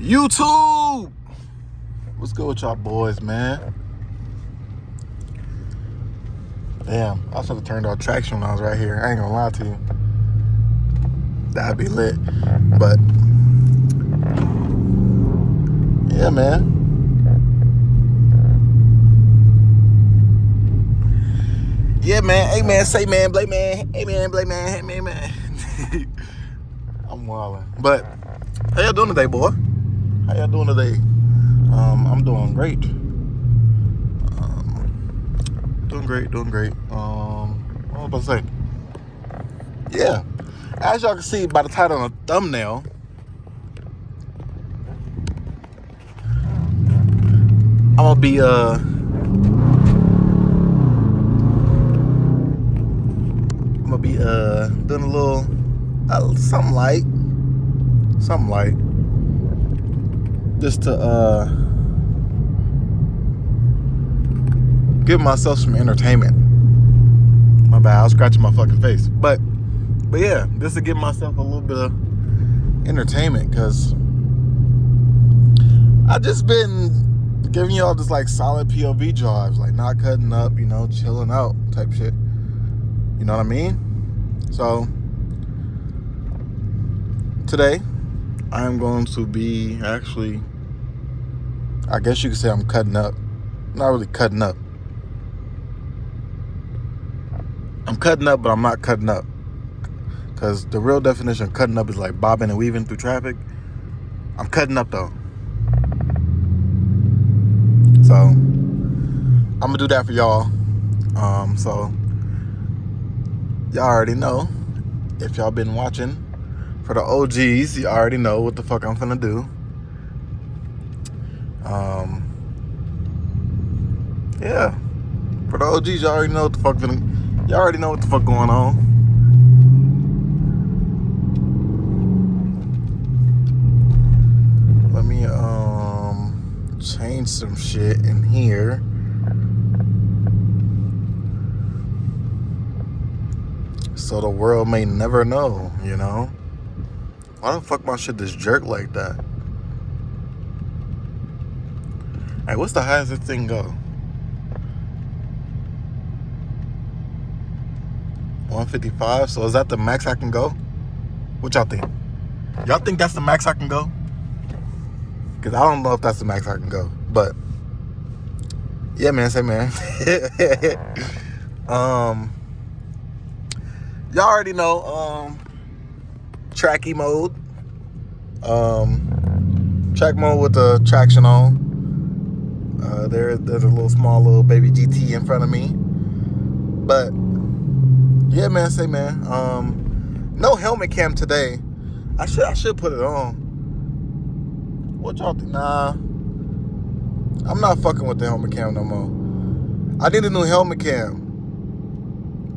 YouTube, what's good with y'all boys, man? Damn, I should have turned off traction when I was right here. I ain't gonna lie to you. That'd be lit. But yeah, man. Yeah, man. Hey, man. Say, man. Blake, man. Hey, man. Blake, man. Hey, man. I'm wilding. But how y'all doing today, boy? How y'all doing today? I'm doing great. Doing great. What was I about to say? Yeah. As y'all can see by the title and the thumbnail, I'm gonna be doing a little something light, just to give myself some entertainment. My bad, I was scratching my fucking face. But yeah, just to give myself a little bit of entertainment, because I just been giving y'all just like solid POV drives, like not cutting up, chilling out type shit. You know what I mean? So today I'm going to be actually, I guess you could say I'm cutting up. Not really cutting up. I'm cutting up, but I'm not cutting up. Because the real definition of cutting up is like bobbing and weaving through traffic. I'm cutting up though. So I'm gonna do that for y'all. So y'all already know. If y'all been watching, for the OGs, you already know what the fuck I'm finna do. Yeah. For the OGs, y'all already know what the fuck y'all already know what the fuck going on. Let me change some shit in here. So the world may never know, Why the fuck my shit just jerk like that? Hey, what's the highest this thing go? 155. So is that the max I can go? What y'all think? Y'all think that's the max I can go? Because I don't know if that's the max I can go. But yeah, man. Say, man. Y'all already know tracky mode. Track mode with the traction on. There's a little baby GT in front of me. But yeah, man. Say, man. No helmet cam today. I should put it on. What y'all think? Nah, I'm not fucking with the helmet cam no more. I need a new helmet cam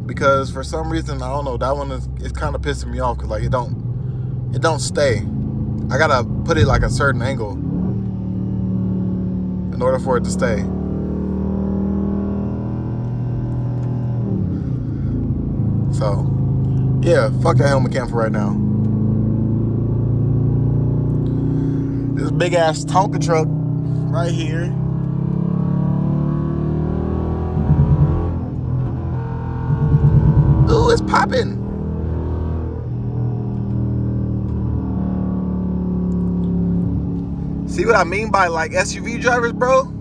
because for some reason, I don't know, that one is kind of pissing me off because like it don't stay. I gotta put it like a certain angle in order for it to stay. So yeah, fuck that helmet cam for right now. This big ass Tonka truck right here. Ooh, it's popping. See what I mean by like SUV drivers, bro?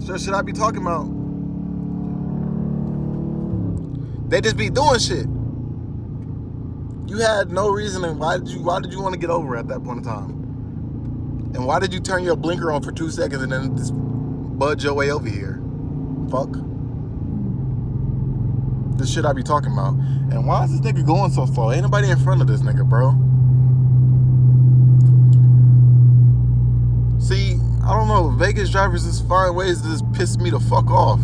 So should I be talking about? They just be doing shit. You had no reasoning. Why did you want to get over at that point in time? And why did you turn your blinker on for 2 seconds and then just budge your way over here? Fuck. This shit I be talking about. And why is this nigga going so slow? Ain't nobody in front of this nigga, bro. See, I don't know. Vegas drivers just find ways to just piss me the fuck off.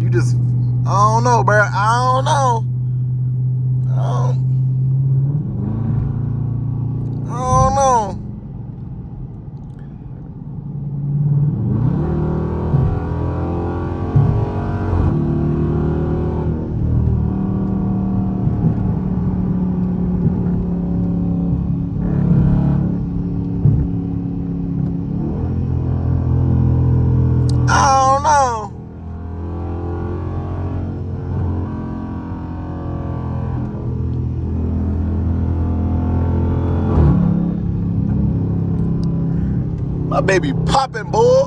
You just, I don't know, bro. I don't know. I don't know. My baby popping, boy.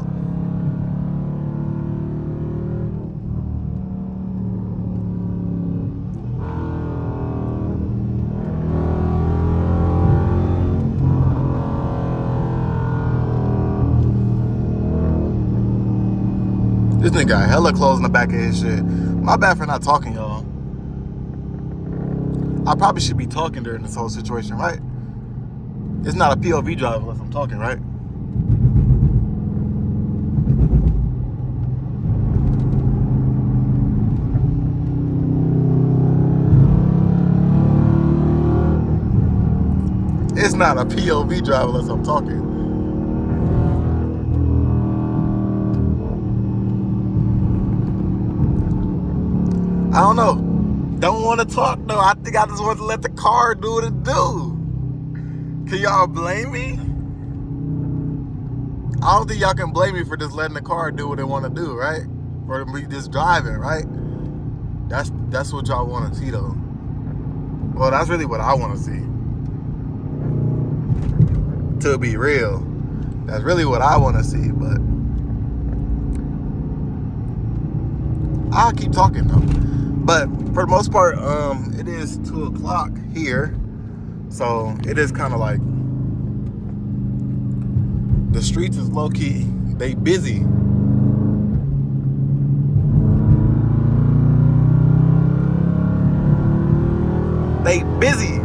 This nigga got hella clothes in the back of his shit. My bad for not talking, y'all. I probably should be talking during this whole situation, right? It's not a POV drive unless I'm talking, right? It's not a POV drive unless I'm talking. I don't know. Don't want to talk though. I think I just want to let the car do what it do. Can y'all blame me? I don't think y'all can blame me for just letting the car do what it want to do, right? Or me just driving, right? That's what y'all want to see though. Well, that's really what I want to see. To be real, that's really what I want to see, but I'll keep talking though. But for the most part, it is 2 o'clock here, so it is kind of like the streets is low key. They busy. They busy.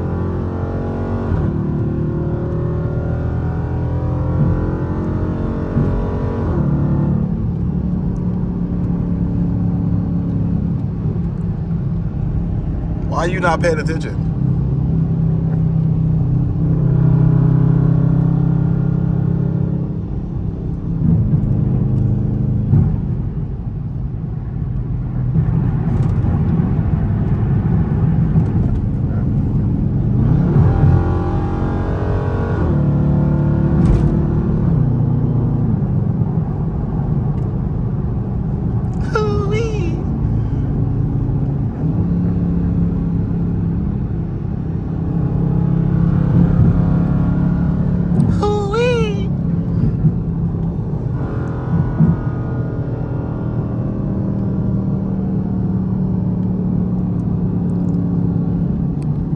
Why are you not paying attention?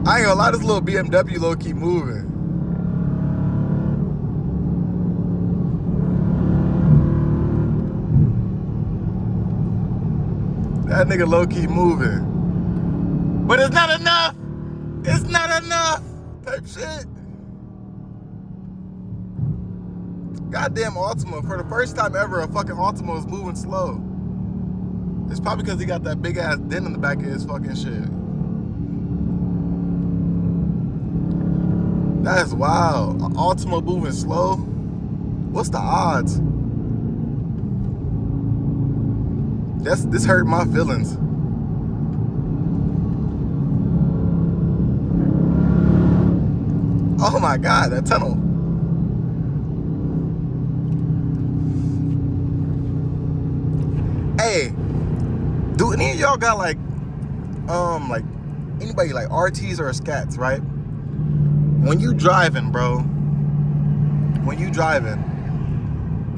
I ain't gonna lie, this little BMW low key moving. That nigga low key moving. But it's not enough. It's not enough. Type shit. Goddamn Altima. For the first time ever, a fucking Altima is moving slow. It's probably because he got that big ass dent in the back of his fucking shit. That is wild. An Altima moving slow? What's the odds? This hurt my feelings. Oh my God, that tunnel. Hey, do any of y'all got like anybody like RTs or scats, right? When you driving, bro, when you driving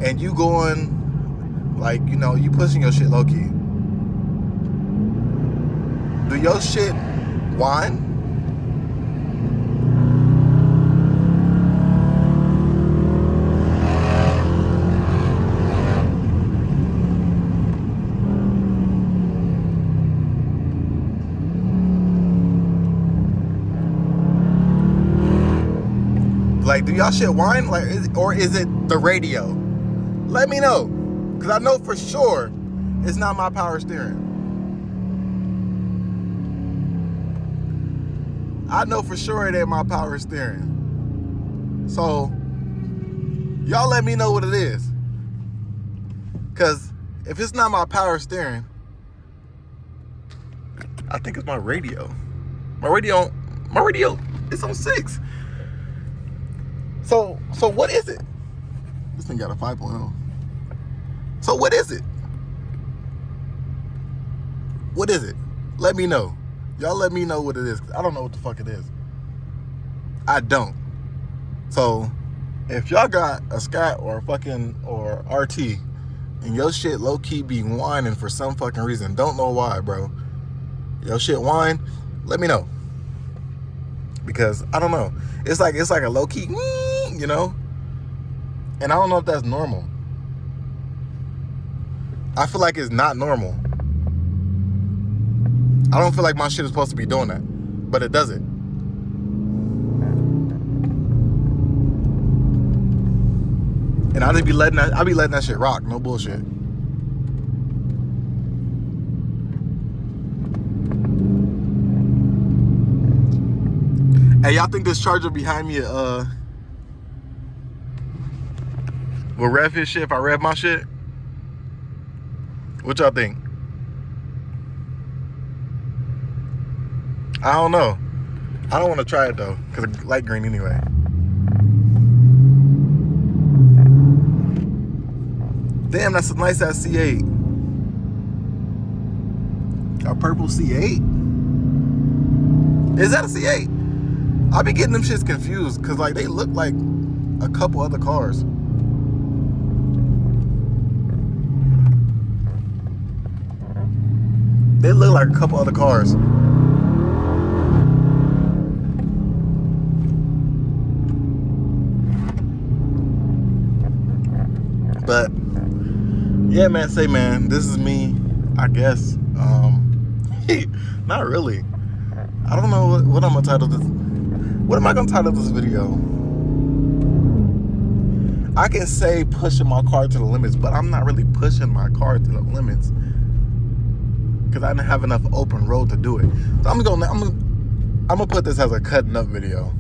and you going, like, you know, you pushing your shit low key, do your shit whine? Like, do y'all shit whine? Like, or is it the radio? Let me know, because I know for sure it's not my power steering. I know for sure it ain't my power steering. So, y'all let me know what it is. Because if it's not my power steering, I think it's my radio. My radio is on 6. So what is it? This thing got a 5.0. So what is it? What is it? Let me know. Y'all let me know what it is. I don't know what the fuck it is. I don't. So if y'all got a Scat or a fucking or RT and your shit low key be whining for some fucking reason, don't know why, bro. Your shit whine, let me know, because I don't know. It's like a low key, you know, and I don't know if that's normal. I feel like it's not normal. I don't feel like my shit is supposed to be doing that, but it does it. And I'll be letting that shit rock, no bullshit. Hey, y'all think this charger behind me will rev his shit if I rev my shit? What y'all think? I don't know. I don't want to try it though, because it's light green anyway. Damn, that's a nice ass C8. A purple C8? Is that a C8? I be getting them shits confused, because like they look like a couple other cars. They look like a couple other cars. But yeah, man, say, man, this is me, I guess. Not really. I don't know what I'm gonna title this. What am I gonna title this video? I can say pushing my car to the limits, but I'm not really pushing my car to the limits, because I didn't have enough open road to do it. So I'm gonna put this as a cutting up video.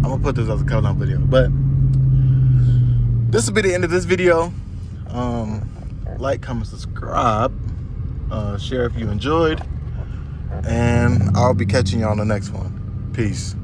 I'm gonna put this as a cutting up video. But this will be the end of this video. Like, comment, subscribe, share if you enjoyed, and I'll be catching you on the next one. Peace.